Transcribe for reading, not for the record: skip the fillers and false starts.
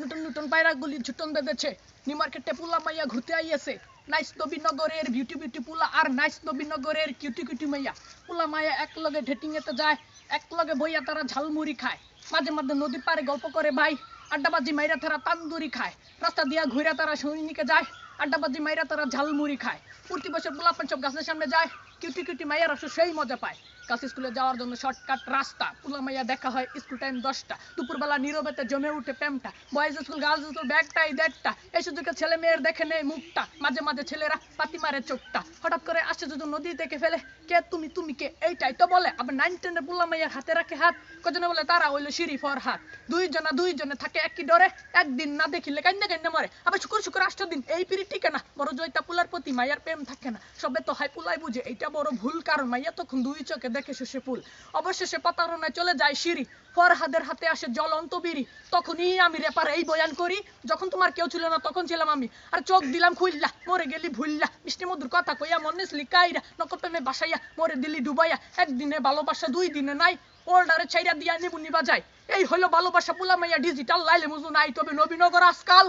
নতুন নতুন পায়রাগুলি ঝুটন বেঁধেছে নিউ মার্কেটে পুলা মাইয়া ঘুরতে আইয়েছে নাইস নবীনগরের বিউটি বিউটি পুলা আর নাইস নবীনগরের কিউটি কিউটি মাইয়া পুলা মাইয়া এক লগে ডেটিং এতে যায় এক লগে বইয়া তারা ঝালমুড়ি খায় মাঝে মাঝে নদীর পাড়ে গল্প করে ভাই আড্ডাবাজি মাইরা তারা তান্দুরি খায় রাস্তা দিয়া ঘুরে তারা সৈনিকে যায় আড্ডাবাজি মাইরা তারা ঝালমুড়ি খায় প্রতি বছর পোলাপান সব গাছের সামনে যায় কিউটি কিউটি মাইয়ার অবশ্য সেই মজা পায় কাছে স্কুলে যাওয়ার জন্য শর্টকাট রাস্তা পুলা মাইয়া দেখা হয় স্কুল টাইম 10টা দুপুরবেলা নীরবেতে জমে উঠে প্রেমটা বয়েজ স্কুল গার্লস স্কুল ব্যাগটাই দেড়টা এই সুযোগে ছেলে মেয়ের দেখে নেয় মুখটা মাঝে মাঝে ছেলেরা পাতি মারে চোখটা হঠাৎ করে আসছে যদি নদী থেকে ফেলে কে তুমি তুমি কে এইটাই তো বলে আবার 9-10 পুলা মাইয়ার হাতে রাখে হাত কজনে বলে তারা হইলো শিরি ফর হাত দুইজনে থাকে একই ডরে একদিন না দেখিলে কান্না কান্না মরে আবার শুকুর শুকুর 8 দিন এই পিড়ি টিকে না বড় জয়তা পুলার প্রতি মাইয়ার প্রেম থাকে না সবে তো হাই পুলাই বুঝে এইটা বড় ভুল কারণ মাইয়া তখন দুই চোখে দেখে শেষে ফুল অবশেষে প্রতারণায় চলে যায় শিরি ফরহাদের হাতে আসে জ্বলন্ত বিড়ি তখনই আমি রেপার এই বয়ান করি যখন তোমার কেউ ছিল না তখন ছিলাম আমি আর চোখ দিলাম খুইল্লা মরে গেলি ভুললা মিষ্টি মধুর কথা কইয়া মনে লিকাইরা নকপ্রেমে বাসাইয়া মরে দিলি ডুবাইয়া একদিনে ভালোবাসা 2 দিনে নাই ওল্ডারে ছাইরা দিয়া নিবুনি বাজায় এই হলো ভালোবাসা পুলা মাইয়া ডিজিটাল লাইলে মুজু নাই তবে নবীনগর আজকাল